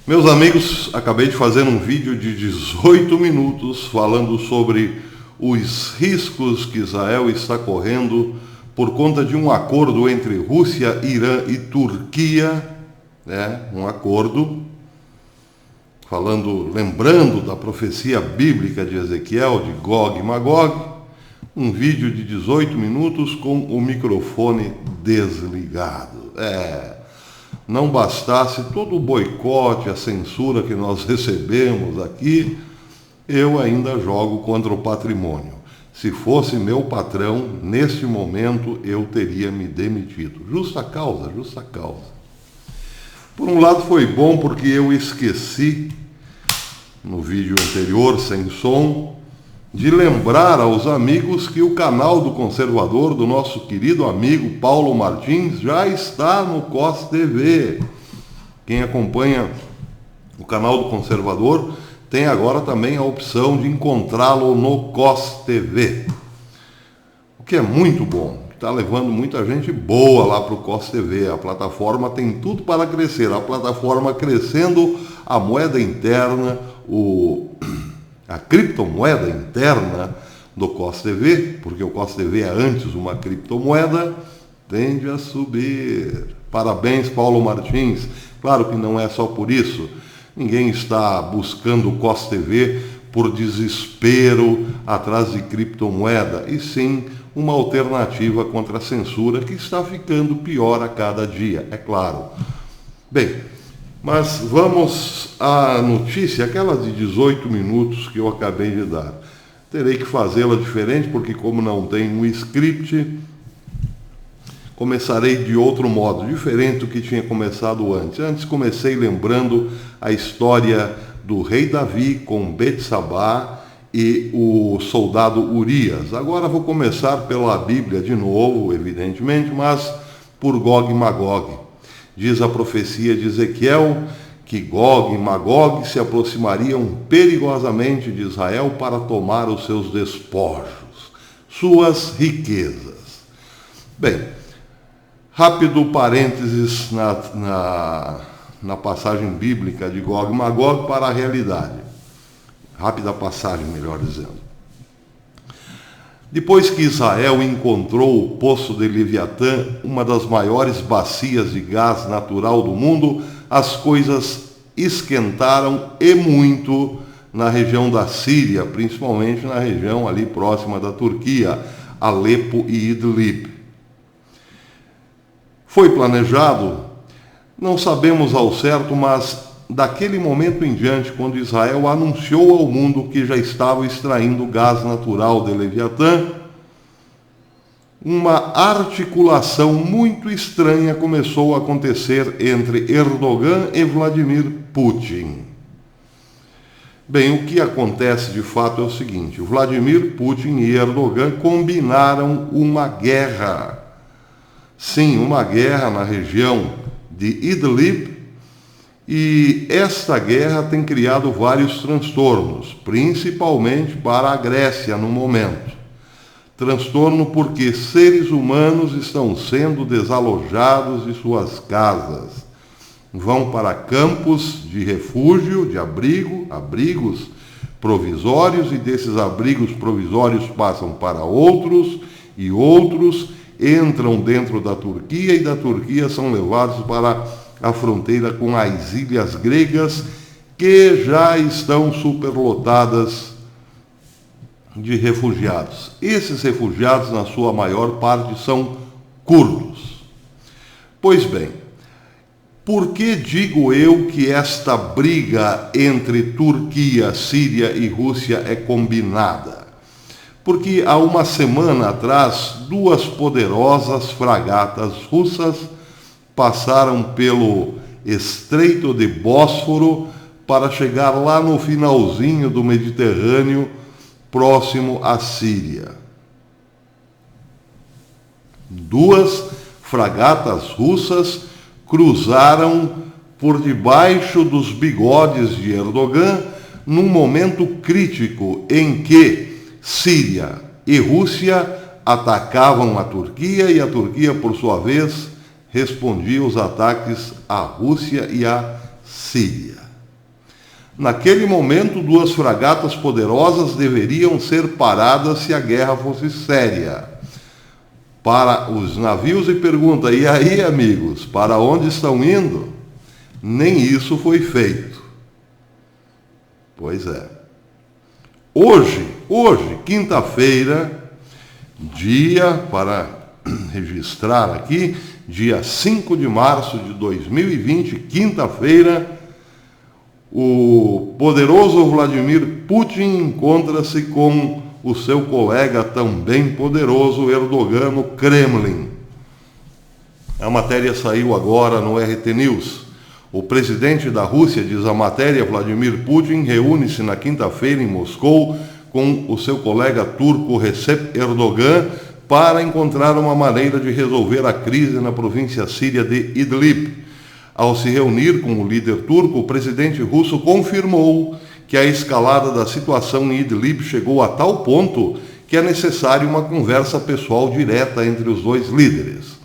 Meus amigos, acabei de fazer um vídeo de 18 minutos falando sobre os riscos que Israel está correndo por conta de um acordo entre Rússia, Irã e Turquia, um acordo lembrando da profecia bíblica de Ezequiel, de Gog e Magog, um vídeo de 18 minutos com o microfone desligado. Não bastasse todo o boicote, a censura que nós recebemos aqui, eu ainda jogo contra o patrimônio. Se fosse meu patrão, neste momento eu teria me demitido. Justa causa, justa causa. Por um lado foi bom porque eu esqueci, no vídeo anterior, sem som, de lembrar aos amigos que o canal do Conservador, do nosso querido amigo Paulo Martins, já está no COS TV. Quem acompanha o canal do Conservador tem agora também a opção de encontrá-lo no COS TV, o que é muito bom. Está levando muita gente boa lá para o COS TV. A plataforma tem tudo para crescer. A plataforma crescendo, a moeda interna, a criptomoeda interna do COS TV, porque o COS TV é antes uma criptomoeda, tende a subir. Parabéns, Paulo Martins. Claro que não é só por isso. Ninguém está buscando o COS TV por desespero atrás de criptomoeda, e sim uma alternativa contra a censura que está ficando pior a cada dia, é claro. Bem, mas vamos à notícia, aquela de 18 minutos que eu acabei de dar. Terei que fazê-la diferente, porque como não tem um script, começarei de outro modo, diferente do que tinha começado antes. Antes comecei lembrando a história do rei Davi com Betsabá e o soldado Urias. Agora vou começar pela Bíblia de novo, evidentemente, mas por Gog e Magog. Diz a profecia de Ezequiel que Gog e Magog se aproximariam perigosamente de Israel para tomar os seus despojos, suas riquezas. Bem, rápido parênteses na passagem bíblica de Gog e Magog para a realidade. Rápida passagem, melhor dizendo. Depois que Israel encontrou o poço de Leviatã, uma das maiores bacias de gás natural do mundo, as coisas esquentaram e muito na região da Síria, principalmente na região ali próxima da Turquia, Alepo e Idlib. Foi planejado? Não sabemos ao certo, mas daquele momento em diante, quando Israel anunciou ao mundo que já estava extraindo gás natural de Leviatã, uma articulação muito estranha começou a acontecer entre Erdogan e Vladimir Putin. Bem, o que acontece de fato é o seguinte: Vladimir Putin e Erdogan combinaram uma guerra. Sim, uma guerra na região de Idlib, e esta guerra tem criado vários transtornos, principalmente para a Grécia no momento. Transtorno porque seres humanos estão sendo desalojados de suas casas. Vão para campos de refúgio, de abrigos provisórios, e desses abrigos provisórios passam para outros, e outros entram dentro da Turquia, e da Turquia são levados para a fronteira com as ilhas gregas, que já estão superlotadas de refugiados. Esses refugiados, na sua maior parte, são curdos. Pois bem, por que digo eu que esta briga entre Turquia, Síria e Rússia é combinada? Porque há uma semana atrás, duas poderosas fragatas russas passaram pelo Estreito de Bósforo para chegar lá no finalzinho do Mediterrâneo, próximo à Síria. Duas fragatas russas cruzaram por debaixo dos bigodes de Erdogan num momento crítico em que Síria e Rússia atacavam a Turquia, e a Turquia, por sua vez, respondia os ataques à Rússia e à Síria. Naquele momento, 2 fragatas poderosas deveriam ser paradas se a guerra fosse séria. Para os navios e pergunta, e aí, amigos, para onde estão indo? Nem isso foi feito. Pois é. Hoje, quinta-feira, dia, para registrar aqui, dia 5 de março de 2020, quinta-feira, o poderoso Vladimir Putin encontra-se com o seu colega também poderoso Erdogan no Kremlin. A matéria saiu agora no RT News. O presidente da Rússia, diz a matéria, Vladimir Putin, reúne-se na quinta-feira em Moscou com o seu colega turco Recep Erdogan para encontrar uma maneira de resolver a crise na província síria de Idlib. Ao se reunir com o líder turco, o presidente russo confirmou que a escalada da situação em Idlib chegou a tal ponto que é necessário uma conversa pessoal direta entre os dois líderes.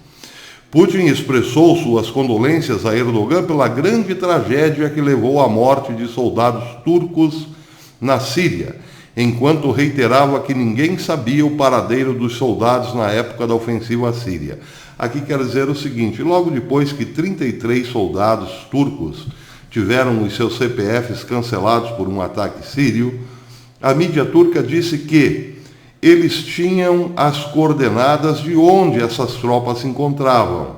Putin expressou suas condolências a Erdogan pela grande tragédia que levou à morte de soldados turcos na Síria, enquanto reiterava que ninguém sabia o paradeiro dos soldados na época da ofensiva síria. Aqui quer dizer o seguinte, logo depois que 33 soldados turcos tiveram os seus CPFs cancelados por um ataque sírio, a mídia turca disse que eles tinham as coordenadas de onde essas tropas se encontravam.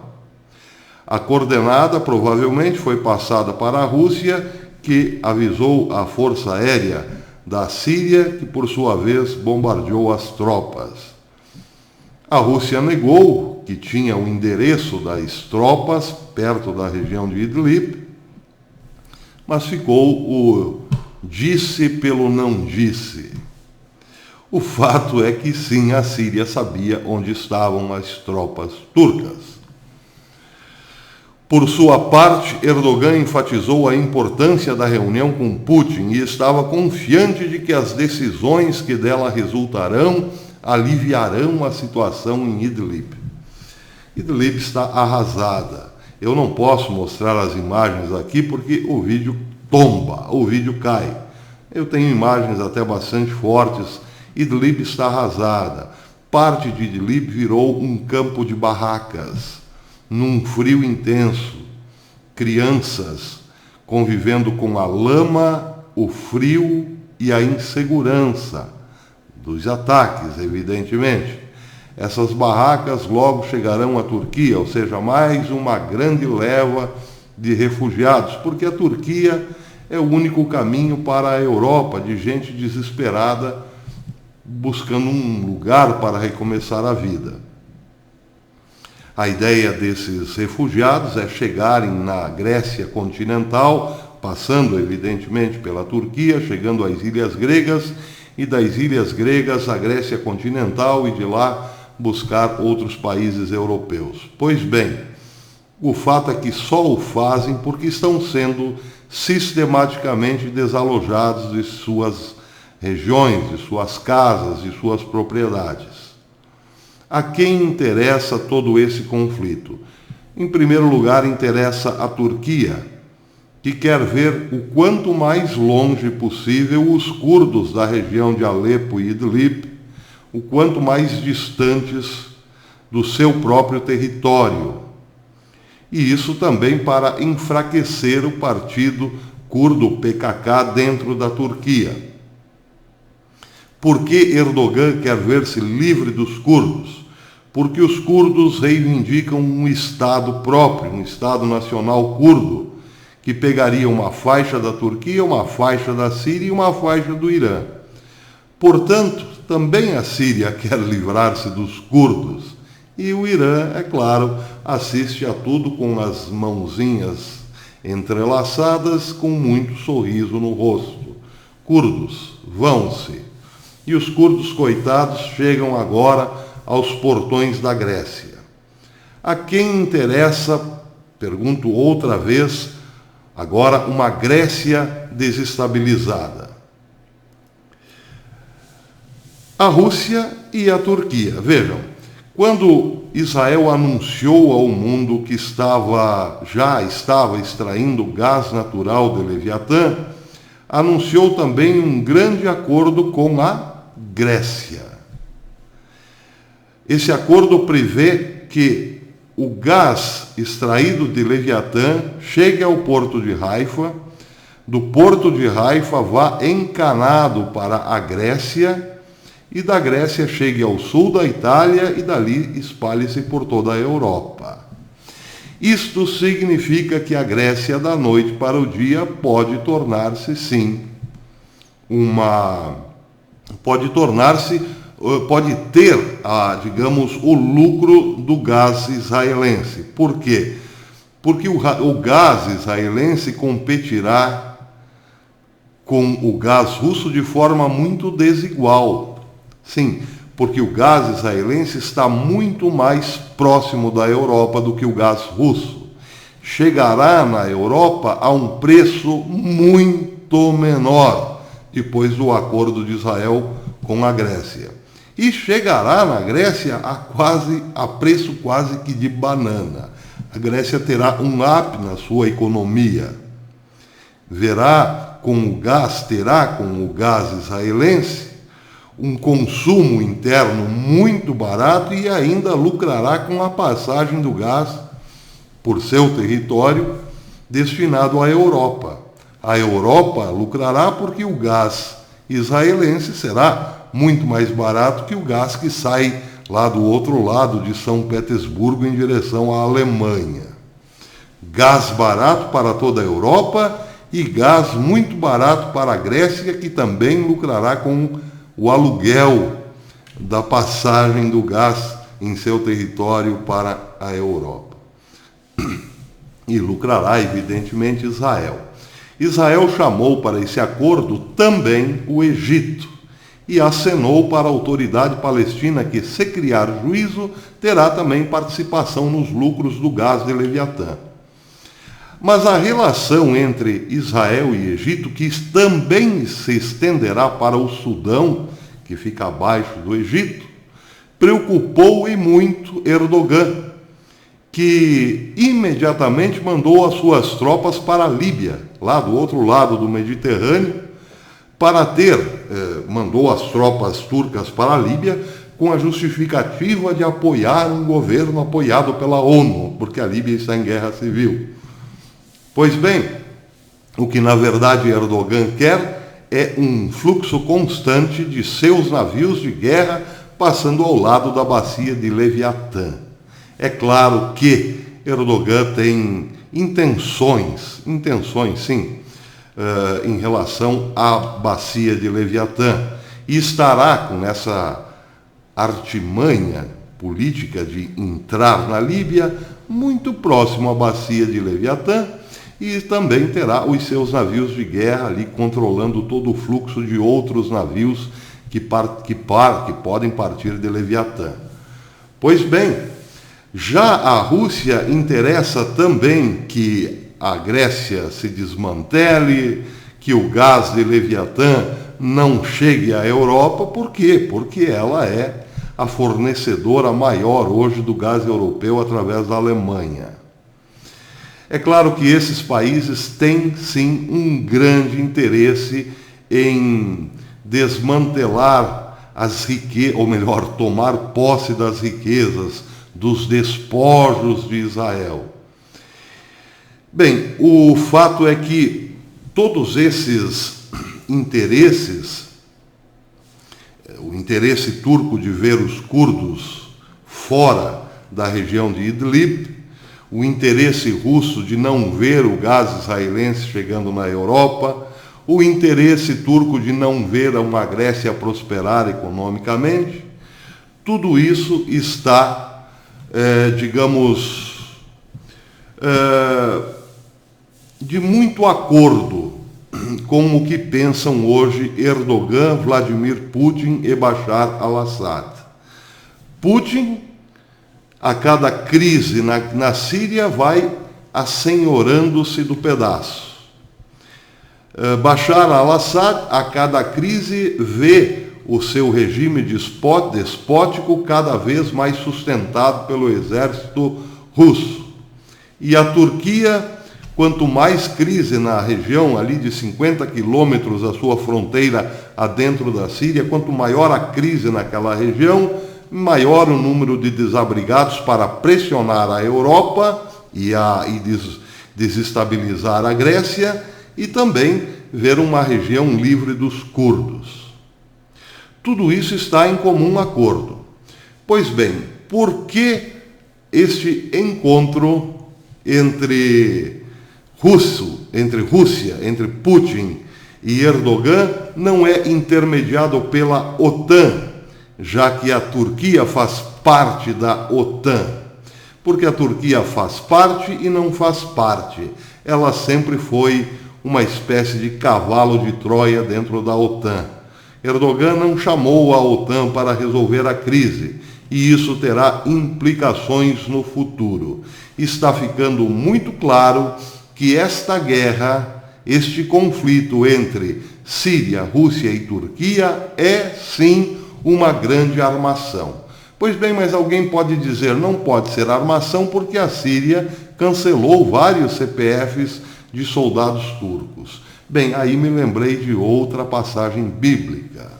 A coordenada provavelmente foi passada para a Rússia, que avisou a Força Aérea da Síria, que por sua vez bombardeou as tropas. A Rússia negou que tinha o endereço das tropas perto da região de Idlib, mas ficou o disse pelo não disse. O fato é que sim, a Síria sabia onde estavam as tropas turcas. Por sua parte, Erdogan enfatizou a importância da reunião com Putin e estava confiante de que as decisões que dela resultarão aliviarão a situação em Idlib. Idlib está arrasada. Eu não posso mostrar as imagens aqui porque o vídeo tomba, o vídeo cai. Eu tenho imagens até bastante fortes. Idlib está arrasada. Parte de Idlib virou um campo de barracas, num frio intenso. Crianças convivendo com a lama, o frio e a insegurança dos ataques, evidentemente. Essas barracas logo chegarão à Turquia, ou seja, mais uma grande leva de refugiados, porque a Turquia é o único caminho para a Europa de gente desesperada buscando um lugar para recomeçar a vida. A ideia desses refugiados é chegarem na Grécia continental, passando evidentemente pela Turquia, chegando às ilhas gregas, e das ilhas gregas à Grécia continental e de lá buscar outros países europeus. Pois bem, o fato é que só o fazem porque estão sendo sistematicamente desalojados de suas regiões, de suas casas, de suas propriedades. A quem interessa todo esse conflito? Em primeiro lugar, interessa a Turquia, que quer ver o quanto mais longe possível os curdos da região de Alepo e Idlib, o quanto mais distantes do seu próprio território. E isso também para enfraquecer o partido curdo PKK dentro da Turquia. Por que Erdogan quer ver-se livre dos curdos? Porque os curdos reivindicam um Estado próprio, um Estado nacional curdo, que pegaria uma faixa da Turquia, uma faixa da Síria e uma faixa do Irã. Portanto, também a Síria quer livrar-se dos curdos. E o Irã, é claro, assiste a tudo com as mãozinhas entrelaçadas, com muito sorriso no rosto. Curdos, vão-se. E os curdos coitados chegam agora aos portões da Grécia. A quem interessa, pergunto outra vez, agora uma Grécia desestabilizada? A Rússia e a Turquia. Vejam, quando Israel anunciou ao mundo que já estava extraindo gás natural de Leviatã, anunciou também um grande acordo com a Grécia. Esse acordo prevê que o gás extraído de Leviatã chegue ao porto de Haifa, do porto de Haifa vá encanado para a Grécia, e da Grécia chegue ao sul da Itália e dali espalhe-se por toda a Europa. Isto significa que a Grécia, da noite para o dia, pode tornar-se, sim, pode ter, digamos, o lucro do gás israelense. Por quê? Porque o gás israelense competirá com o gás russo de forma muito desigual. Sim, porque o gás israelense está muito mais próximo da Europa do que o gás russo. Chegará na Europa a um preço muito menor, depois do acordo de Israel com a Grécia. E chegará na Grécia a preço quase que de banana. A Grécia terá um up na sua economia. Terá com o gás israelense um consumo interno muito barato e ainda lucrará com a passagem do gás por seu território destinado à Europa. A Europa lucrará porque o gás israelense será muito mais barato que o gás que sai lá do outro lado de São Petersburgo em direção à Alemanha. Gás barato para toda a Europa e gás muito barato para a Grécia, que também lucrará com o aluguel da passagem do gás em seu território para a Europa. E lucrará, evidentemente, Israel. Israel chamou para esse acordo também o Egito e acenou para a autoridade palestina que, se criar juízo, terá também participação nos lucros do gás de Leviatã. Mas a relação entre Israel e Egito, que também se estenderá para o Sudão, que fica abaixo do Egito, preocupou e muito Erdogan, que imediatamente mandou as suas tropas para a Líbia, lá do outro lado do Mediterrâneo, mandou as tropas turcas para a Líbia com a justificativa de apoiar um governo apoiado pela ONU, porque a Líbia está em guerra civil. Pois bem, o que na verdade Erdogan quer é um fluxo constante de seus navios de guerra passando ao lado da bacia de Leviatã. É claro que Erdogan tem intenções sim, em relação à bacia de Leviatã, e estará com essa artimanha política de entrar na Líbia muito próximo à bacia de Leviatã, e também terá os seus navios de guerra ali controlando todo o fluxo de outros navios que podem partir de Leviatã. Pois bem, já a Rússia interessa também que a Grécia se desmantele, que o gás de Leviatã não chegue à Europa. Por quê? Porque ela é a fornecedora maior hoje do gás europeu através da Alemanha. É claro que esses países têm, sim, um grande interesse em desmantelar as riquezas, ou melhor, tomar posse das riquezas, dos despojos de Israel. Bem, o fato é que todos esses interesses, o interesse turco de ver os curdos fora da região de Idlib, o interesse russo de não ver o gás israelense chegando na Europa, o interesse turco de não ver uma Grécia prosperar economicamente, tudo isso está, de muito acordo com o que pensam hoje Erdogan, Vladimir Putin e Bashar al-Assad. Putin, a cada crise na Síria, vai assenhorando-se do pedaço. Bashar al-Assad, a cada crise, vê o seu regime despótico cada vez mais sustentado pelo exército russo. E a Turquia, Quanto mais crise na região ali de 50 quilômetros da sua fronteira adentro da Síria, quanto maior a crise naquela região, maior o número de desabrigados para pressionar a Europa e desestabilizar a Grécia e também ver uma região livre dos curdos. Tudo isso está em comum acordo. Pois bem, por que este encontro entre Rússia, entre Putin e Erdogan não é intermediado pela OTAN, já que a Turquia faz parte da OTAN? Porque a Turquia faz parte e não faz parte. Ela sempre foi uma espécie de cavalo de Troia dentro da OTAN. Erdogan não chamou a OTAN para resolver a crise, e isso terá implicações no futuro. Está ficando muito claro que esta guerra, este conflito entre Síria, Rússia e Turquia é sim uma grande armação. Pois bem, mas alguém pode dizer, não pode ser armação porque a Síria cancelou vários CPFs de soldados turcos. Bem, aí me lembrei de outra passagem bíblica.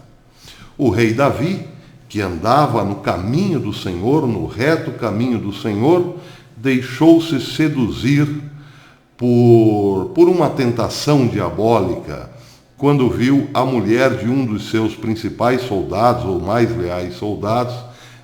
O rei Davi, que andava no caminho do Senhor, no reto caminho do Senhor, deixou-se seduzir por uma tentação diabólica, quando viu a mulher de um dos seus principais soldados, ou mais leais soldados,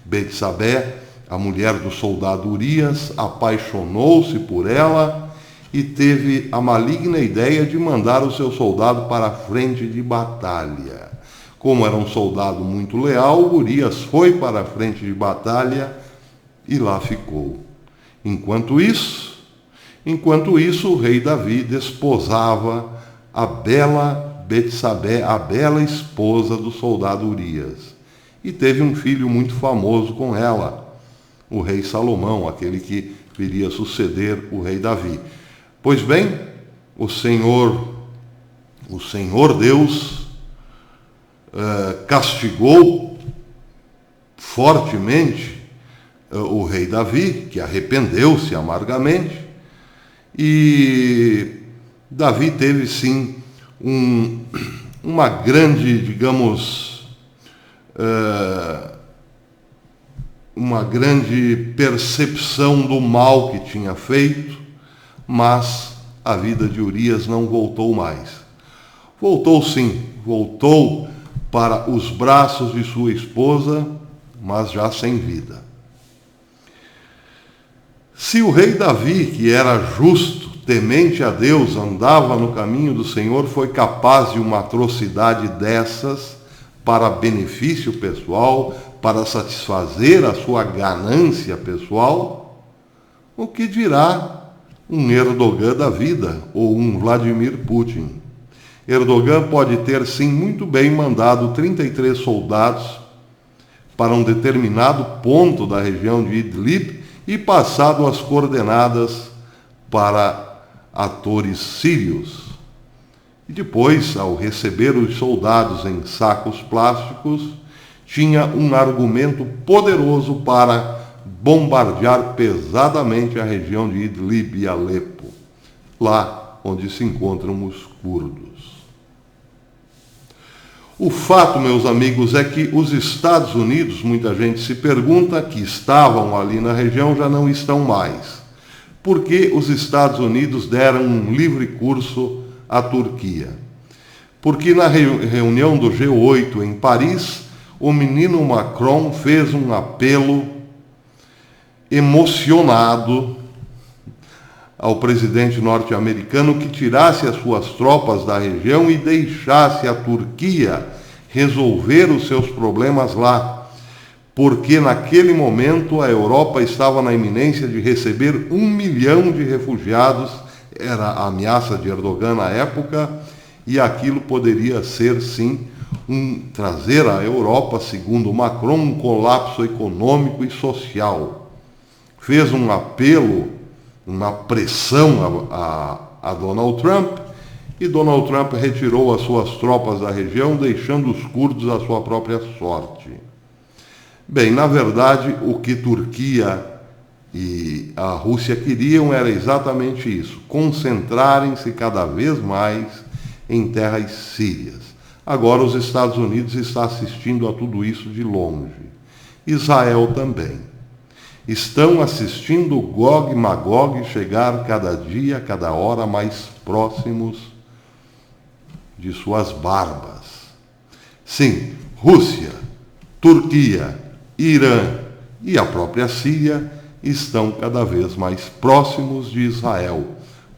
Betsabé, a mulher do soldado Urias, apaixonou-se por ela e teve a maligna ideia de mandar o seu soldado para a frente de batalha. Como era um soldado muito leal, Urias foi para a frente de batalha e lá ficou. Enquanto isso, o rei Davi desposava a bela Betsabé, a bela esposa do soldado Urias, e teve um filho muito famoso com ela, o rei Salomão, aquele que viria suceder o rei Davi. Pois bem, o Senhor Deus castigou fortemente o rei Davi, que arrependeu-se amargamente, e Davi teve sim uma grande, digamos, uma grande percepção do mal que tinha feito, mas a vida de Urias não voltou mais. Voltou sim, voltou para os braços de sua esposa, mas já sem vida. Se o rei Davi, que era justo, temente a Deus, andava no caminho do Senhor, foi capaz de uma atrocidade dessas para benefício pessoal, para satisfazer a sua ganância pessoal, o que dirá um Erdogan da vida ou um Vladimir Putin? Erdogan pode ter sim muito bem mandado 33 soldados para um determinado ponto da região de Idlib e passado as coordenadas para atores sírios. E depois, ao receber os soldados em sacos plásticos, tinha um argumento poderoso para bombardear pesadamente a região de Idlib e Alepo, lá onde se encontram os curdos. O fato, meus amigos, é que os Estados Unidos, muita gente se pergunta, que estavam ali na região, já não estão mais. Por que os Estados Unidos deram um livre curso à Turquia? Porque na reunião do G8 em Paris, o menino Macron fez um apelo emocionado ao presidente norte-americano que tirasse as suas tropas da região e deixasse a Turquia resolver os seus problemas lá, porque naquele momento a Europa estava na iminência de receber 1 milhão de refugiados, era a ameaça de Erdogan na época, e aquilo poderia ser, sim, trazer à Europa, segundo Macron, um colapso econômico e social. Fez um apelo, uma pressão a Donald Trump, e Donald Trump retirou as suas tropas da região, deixando os curdos à sua própria sorte. Bem, na verdade, o que Turquia e a Rússia queriam era exatamente isso, concentrarem-se cada vez mais em terras sírias. Agora os Estados Unidos estão assistindo a tudo isso de longe. Israel também. Estão assistindo Gog e Magog chegar cada dia, cada hora mais próximos de suas barbas. Sim, Rússia, Turquia, Irã e a própria Síria estão cada vez mais próximos de Israel,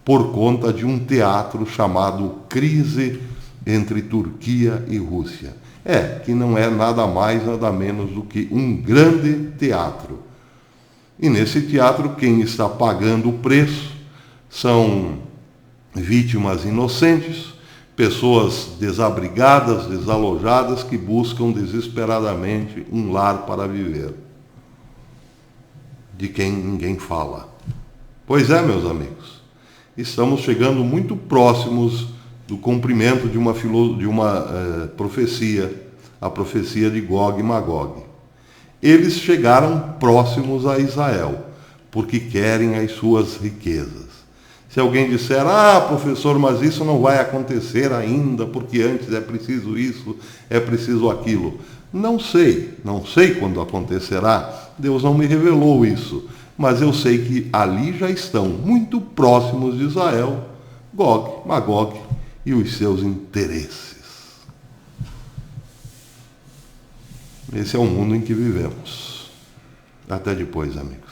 por conta de um teatro chamado Crise entre Turquia e Rússia. Que não é nada mais, nada menos do que um grande teatro. E nesse teatro, quem está pagando o preço são vítimas inocentes, pessoas desabrigadas, desalojadas, que buscam desesperadamente um lar para viver, de quem ninguém fala. Pois é, meus amigos, estamos chegando muito próximos do cumprimento de uma profecia, a profecia de Gog e Magog. Eles chegaram próximos a Israel, porque querem as suas riquezas. Se alguém disser, professor, mas isso não vai acontecer ainda, porque antes é preciso isso, é preciso aquilo. Não sei quando acontecerá, Deus não me revelou isso, mas eu sei que ali já estão muito próximos de Israel, Gog, Magog e os seus interesses. Esse é o mundo em que vivemos. Até depois, amigos.